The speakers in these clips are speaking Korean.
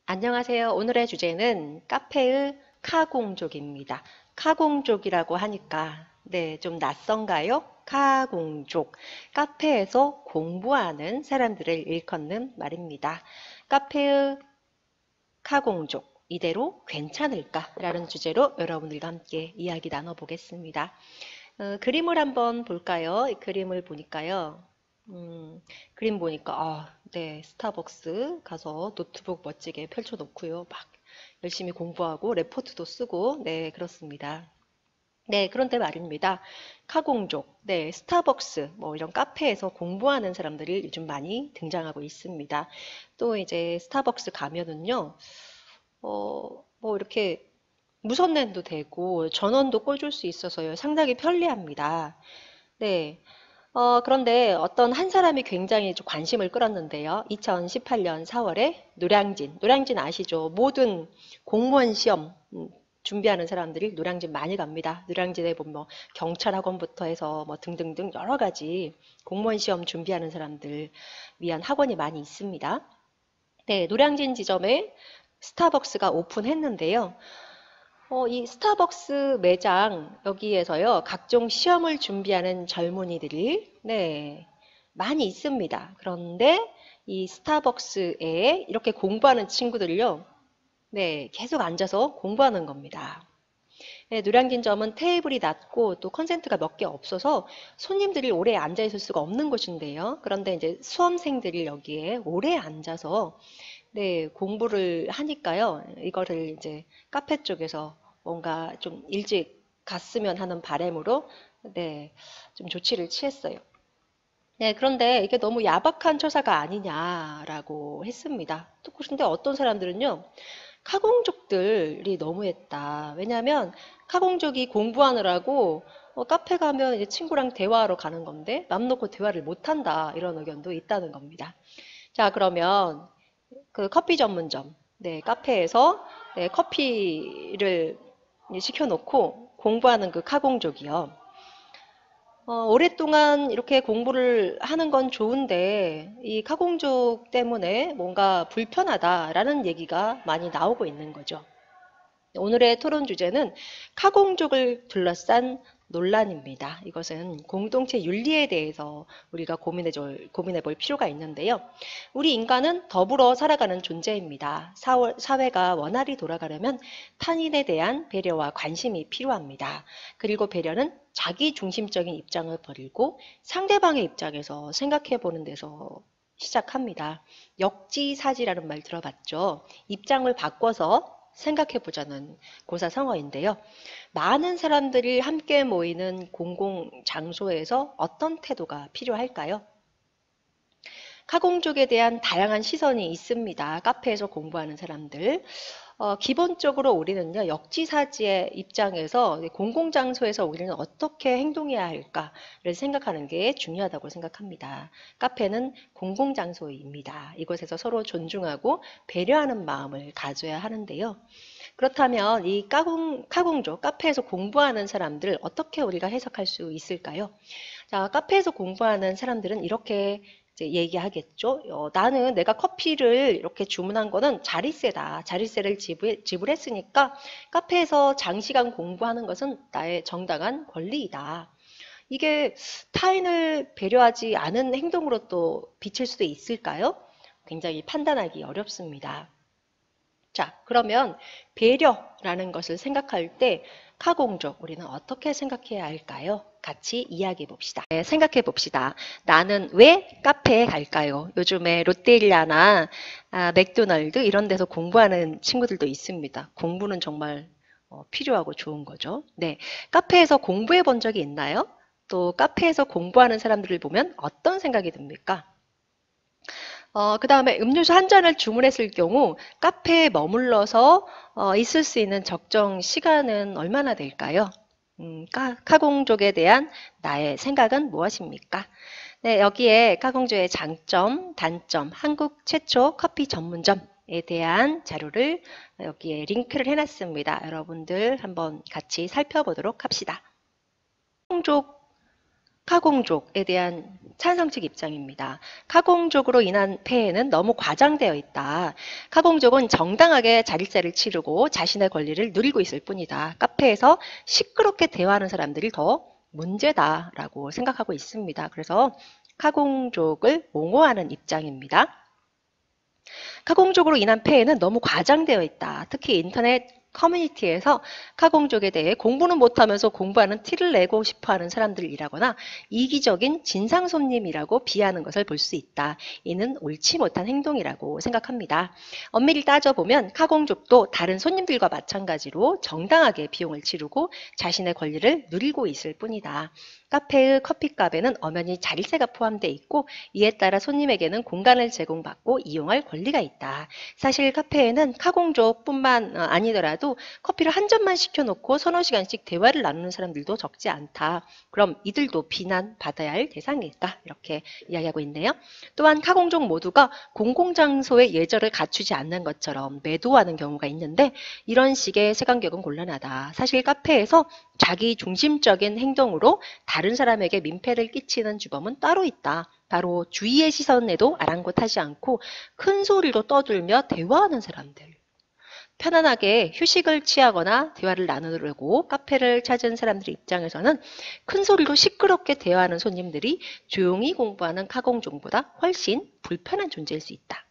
안녕하세요. 오늘의 주제는 카페의 카공족입니다. 카공족이라고 하니까 좀 낯선가요? 카공족. 카페에서 공부하는 사람들을 일컫는 말입니다. 카페의 카공족. 이대로 괜찮을까? 라는 주제로 여러분들과 함께 이야기 나눠보겠습니다. 그림을 한번 볼까요? 이 그림을 보니까요. 그림 보니까, 네, 스타벅스 가서 노트북 멋지게 펼쳐놓고요. 막 열심히 공부하고 레포트도 쓰고, 네, 그렇습니다. 네, 그런데 말입니다. 카공족, 네, 스타벅스, 뭐 이런 카페에서 공부하는 사람들이 요즘 많이 등장하고 있습니다. 또 이제 스타벅스 가면은요, 뭐 이렇게 무선랜도 되고 전원도 꽂을 수 있어서요. 상당히 편리합니다. 네. 그런데 어떤 한 사람이 굉장히 좀 관심을 끌었는데요. 2018년 4월에 노량진 아시죠? 모든 공무원 시험 준비하는 사람들이 노량진 많이 갑니다. 노량진에 보면 뭐 경찰학원부터 해서 뭐 등등등 여러 가지 공무원 시험 준비하는 사람들 위한 학원이 많이 있습니다. 네, 노량진 지점에 스타벅스가 오픈했는데요. 이 스타벅스 매장 여기에서요, 각종 시험을 준비하는 젊은이들이 많이 있습니다. 그런데 이 스타벅스에 이렇게 공부하는 친구들요, 계속 앉아서 공부하는 겁니다. 네, 노량진점은 테이블이 낮고 또 컨센트가 몇 개 없어서 손님들이 오래 앉아 있을 수가 없는 곳인데요. 그런데 이제 수험생들이 여기에 오래 앉아서 공부를 하니까요. 이거를 이제 카페 쪽에서 뭔가 좀 일찍 갔으면 하는 바람으로 좀 조치를 취했어요. 네, 그런데 이게 너무 야박한 처사가 아니냐라고 했습니다. 또 그런데 어떤 사람들은요, 카공족들이 너무했다. 왜냐하면 카공족이 공부하느라고 카페 가면 이제 친구랑 대화하러 가는 건데 맘 놓고 대화를 못한다. 이런 의견도 있다는 겁니다. 자, 그러면 그 커피 전문점, 카페에서 커피를 시켜놓고 공부하는 그 카공족이요. 오랫동안 이렇게 공부를 하는 건 좋은데 이 카공족 때문에 뭔가 불편하다라는 얘기가 많이 나오고 있는 거죠. 오늘의 토론 주제는 카공족을 둘러싼 논란입니다. 이것은 공동체 윤리에 대해서 우리가 고민해 볼 필요가 있는데요. 우리 인간은 더불어 살아가는 존재입니다. 사회가 원활히 돌아가려면 타인에 대한 배려와 관심이 필요합니다. 그리고 배려는 자기 중심적인 입장을 버리고 상대방의 입장에서 생각해 보는 데서 시작합니다. 역지사지라는 말 들어봤죠? 입장을 바꿔서 생각해 보자는 고사성어인데요. 많은 사람들이 함께 모이는 공공 장소에서 어떤 태도가 필요할까요? 카공족에 대한 다양한 시선이 있습니다. 카페에서 공부하는 사람들. 기본적으로 우리는요, 역지사지의 입장에서 공공장소에서 우리는 어떻게 행동해야 할까를 생각하는 게 중요하다고 생각합니다. 카페는 공공장소입니다. 이곳에서 서로 존중하고 배려하는 마음을 가져야 하는데요. 그렇다면 이 카공족, 카페에서 공부하는 사람들 어떻게 우리가 해석할 수 있을까요? 자, 카페에서 공부하는 사람들은 이렇게 이제 얘기하겠죠. 나는 내가 커피를 이렇게 주문한 거는 자릿세다. 자릿세를 지불했으니까 카페에서 장시간 공부하는 것은 나의 정당한 권리이다. 이게 타인을 배려하지 않은 행동으로 또 비칠 수도 있을까요? 굉장히 판단하기 어렵습니다. 자, 그러면 배려라는 것을 생각할 때 카공족, 우리는 어떻게 생각해야 할까요? 같이 이야기해 봅시다. 생각해 봅시다. 나는 왜 카페에 갈까요? 요즘에 롯데리아나 맥도날드 이런 데서 공부하는 친구들도 있습니다. 공부는 정말 필요하고 좋은 거죠. 네, 카페에서 공부해 본 적이 있나요? 또 카페에서 공부하는 사람들을 보면 어떤 생각이 듭니까? 그 다음에 음료수 한 잔을 주문했을 경우 카페에 머물러서 있을 수 있는 적정 시간은 얼마나 될까요? 카공족에 대한 나의 생각은 무엇입니까? 네, 여기에 카공족의 장점, 단점, 한국 최초 커피 전문점에 대한 자료를 여기에 링크를 해놨습니다. 여러분들 한번 같이 살펴보도록 합시다. 카공족 카공족에 대한 찬성 측 입장입니다. 카공족으로 인한 폐해는 너무 과장되어 있다. 카공족은 정당하게 자립세를 치르고 자신의 권리를 누리고 있을 뿐이다. 카페에서 시끄럽게 대화하는 사람들이 더 문제다라고 생각하고 있습니다. 그래서 카공족을 옹호하는 입장입니다. 카공족으로 인한 폐해는 너무 과장되어 있다. 특히 인터넷 커뮤니티에서 카공족에 대해 공부는 못하면서 공부하는 티를 내고 싶어하는 사람들이라거나 이기적인 진상 손님이라고 비하하는 것을 볼 수 있다. 이는 옳지 못한 행동이라고 생각합니다. 엄밀히 따져보면 카공족도 다른 손님들과 마찬가지로 정당하게 비용을 치르고 자신의 권리를 누리고 있을 뿐이다. 카페의 커피값에는 엄연히 자릿세가 포함되어 있고 이에 따라 손님에게는 공간을 제공받고 이용할 권리가 있다. 사실 카페에는 카공족뿐만 아니더라도 커피를 한 잔만 시켜놓고 서너 시간씩 대화를 나누는 사람들도 적지 않다. 그럼 이들도 비난받아야 할 대상이다. 이렇게 이야기하고 있네요. 또한 카공족 모두가 공공장소의 예절을 갖추지 않는 것처럼 매도하는 경우가 있는데 이런 식의 색안경은 곤란하다. 사실 카페에서 자기 중심적인 행동으로 다른 사람에게 민폐를 끼치는 주범은 따로 있다. 바로 주위의 시선에도 아랑곳하지 않고 큰 소리로 떠들며 대화하는 사람들. 편안하게 휴식을 취하거나 대화를 나누려고 카페를 찾은 사람들 입장에서는 큰 소리로 시끄럽게 대화하는 손님들이 조용히 공부하는 카공족보다 훨씬 불편한 존재일 수 있다.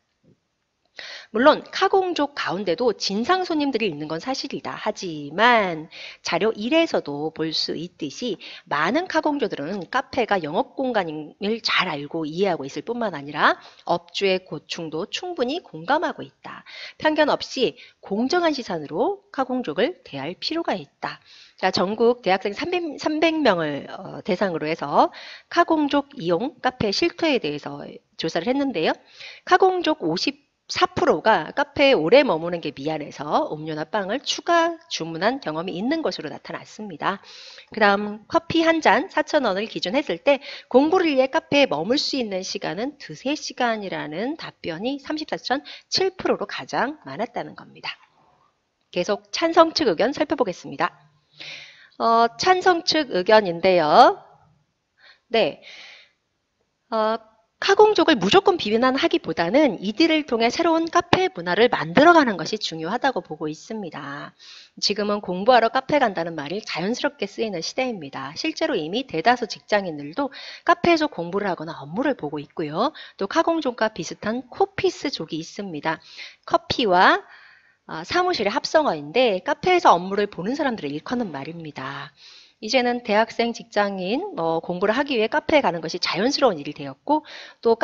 물론 카공족 가운데도 진상 손님들이 있는 건 사실이다. 하지만 자료 1에서도 볼 수 있듯이 많은 카공족들은 카페가 영업 공간임을 잘 알고 이해하고 있을 뿐만 아니라 업주의 고충도 충분히 공감하고 있다. 편견 없이 공정한 시선으로 카공족을 대할 필요가 있다. 자, 전국 대학생 300명을 대상으로 해서 카공족 이용 카페 실태에 대해서 조사를 했는데요. 카공족 4%가 카페에 오래 머무는 게 미안해서 음료나 빵을 추가 주문한 경험이 있는 것으로 나타났습니다. 그 다음 커피 한 잔 4,000원을 기준했을 때 공부를 위해 카페에 머물 수 있는 시간은 2~3시간이라는 답변이 34.7%로 가장 많았다는 겁니다. 계속 찬성 측 의견 살펴보겠습니다. 찬성 측 의견인데요. 네. 카공족을 무조건 비난하기보다는 이들을 통해 새로운 카페 문화를 만들어가는 것이 중요하다고 보고 있습니다. 지금은 공부하러 카페 간다는 말이 자연스럽게 쓰이는 시대입니다. 실제로 이미 대다수 직장인들도 카페에서 공부를 하거나 업무를 보고 있고요. 또 카공족과 비슷한 코피스족이 있습니다. 커피와 사무실의 합성어인데 카페에서 업무를 보는 사람들을 일컫는 말입니다. 이제는 대학생, 직장인, 공부를 하기 위해 카페에 가는 것이 자연스러운 일이 되었고 또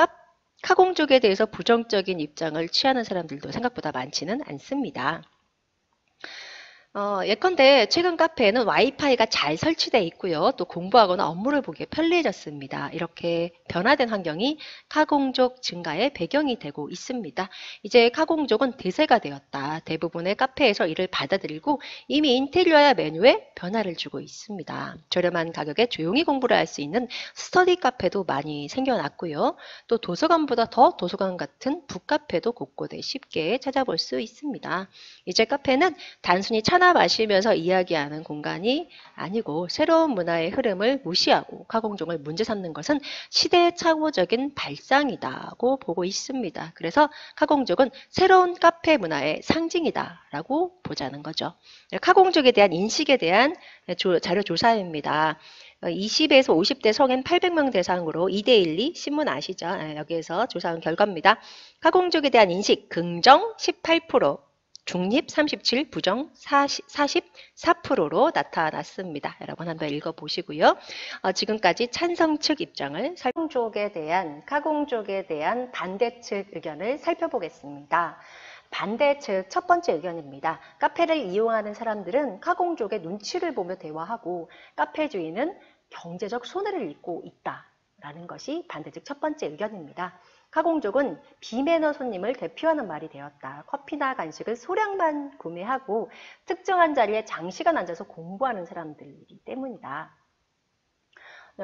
카공족에 대해서 부정적인 입장을 취하는 사람들도 생각보다 많지는 않습니다. 예컨대 최근 카페에는 와이파이가 잘 설치되어 있고요. 또 공부하거나 업무를 보기에 편리해졌습니다. 이렇게 변화된 환경이 카공족 증가의 배경이 되고 있습니다. 이제 카공족은 대세가 되었다. 대부분의 카페에서 이를 받아들이고 이미 인테리어야 메뉴에 변화를 주고 있습니다. 저렴한 가격에 조용히 공부를 할 수 있는 스터디 카페도 많이 생겨났고요. 또 도서관보다 더 도서관 같은 북카페도 곳곳에 쉽게 찾아볼 수 있습니다. 이제 카페는 단순히 차나 마시면서 이야기하는 공간이 아니고 새로운 문화의 흐름을 무시하고 카공족을 문제 삼는 것은 시대착오적인 발상이다고 보고 있습니다. 그래서 카공족은 새로운 카페 문화의 상징이다라고 보자는 거죠. 카공족에 대한 인식에 대한 자료 조사입니다. 20에서 50대 성인 800명 대상으로 2대12 신문 아시죠? 여기에서 조사한 결과입니다. 카공족에 대한 인식 긍정 18%, 중립 37, 부정 44%로 나타났습니다. 여러분 한번 읽어보시고요. 지금까지 찬성 측 입장을 카공족에 대한 반대 측 의견을 살펴보겠습니다. 반대 측 첫 번째 의견입니다. 카페를 이용하는 사람들은 카공족의 눈치를 보며 대화하고 카페 주인은 경제적 손해를 입고 있다라는 것이 반대 측 첫 번째 의견입니다. 카공족은 비매너 손님을 대표하는 말이 되었다. 커피나 간식을 소량만 구매하고 특정한 자리에 장시간 앉아서 공부하는 사람들이기 때문이다.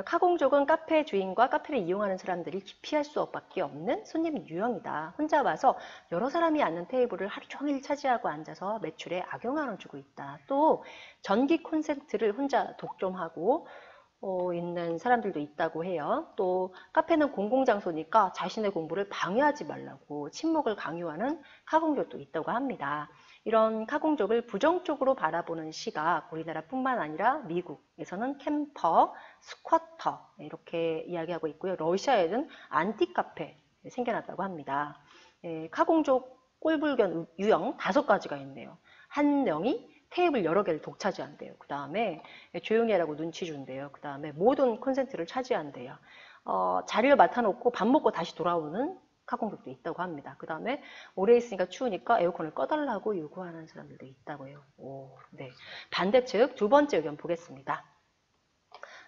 카공족은 카페 주인과 카페를 이용하는 사람들이 기피할 수밖에 없는 손님 유형이다. 혼자 와서 여러 사람이 앉는 테이블을 하루 종일 차지하고 앉아서 매출에 악영향을 주고 있다. 또 전기 콘센트를 혼자 독점하고 있는 사람들도 있다고 해요. 또 카페는 공공장소니까 자신의 공부를 방해하지 말라고 침묵을 강요하는 카공족도 있다고 합니다. 이런 카공족을 부정적으로 바라보는 시각, 우리나라뿐만 아니라 미국에서는 캠퍼, 스쿼터 이렇게 이야기하고 있고요. 러시아에는 안티카페 생겨났다고 합니다. 카공족 꼴불견 유형 5가지가 있네요. 한 명이 테이블 여러 개를 독차지한대요. 그 다음에 조용히 하라고 눈치 준대요. 그 다음에 모든 콘센트를 차지한대요. 자리를 맡아놓고 밥 먹고 다시 돌아오는 카공족도 있다고 합니다. 그 다음에 오래 있으니까 추우니까 에어컨을 꺼달라고 요구하는 사람들도 있다고 해요. 네. 반대측 두 번째 의견 보겠습니다.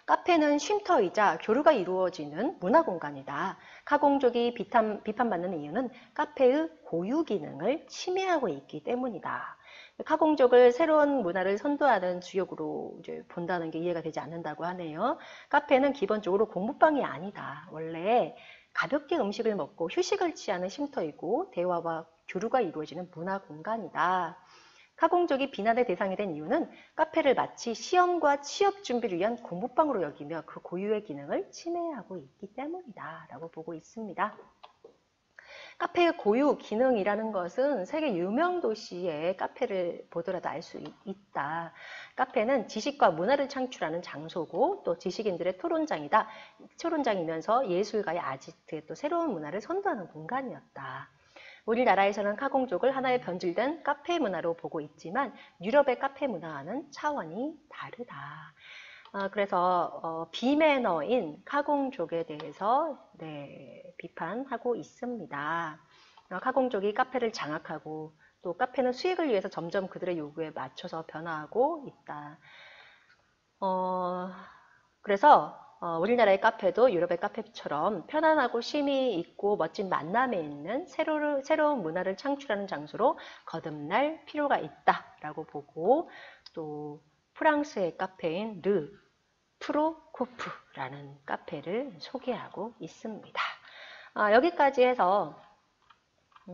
카페는 쉼터이자 교류가 이루어지는 문화 공간이다. 카공족이 비판받는 이유는 카페의 고유 기능을 침해하고 있기 때문이다. 카공족을 새로운 문화를 선도하는 주역으로 이제 본다는 게 이해가 되지 않는다고 하네요. 카페는 기본적으로 공부방이 아니다. 원래 가볍게 음식을 먹고 휴식을 취하는 쉼터이고 대화와 교류가 이루어지는 문화 공간이다. 카공족이 비난의 대상이 된 이유는 카페를 마치 시험과 취업 준비를 위한 공부방으로 여기며 그 고유의 기능을 침해하고 있기 때문이다 라고 보고 있습니다. 카페의 고유 기능이라는 것은 세계 유명 도시의 카페를 보더라도 알 수 있다. 카페는 지식과 문화를 창출하는 장소고 또 지식인들의 토론장이다. 토론장이면서 예술가의 아지트 또 새로운 문화를 선도하는 공간이었다. 우리나라에서는 카공족을 하나의 변질된 카페 문화로 보고 있지만 유럽의 카페 문화와는 차원이 다르다. 그래서 비매너인 카공족에 대해서 비판하고 있습니다. 카공족이 카페를 장악하고 또 카페는 수익을 위해서 점점 그들의 요구에 맞춰서 변화하고 있다. 그래서 우리나라의 카페도 유럽의 카페처럼 편안하고 쉼이 있고 멋진 만남에 있는 새로운 문화를 창출하는 장소로 거듭날 필요가 있다라고 보고 또 프랑스의 카페인 르 프로코프라는 카페를 소개하고 있습니다. 여기까지 해서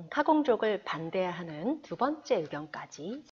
카공족을 반대하는 두 번째 의견까지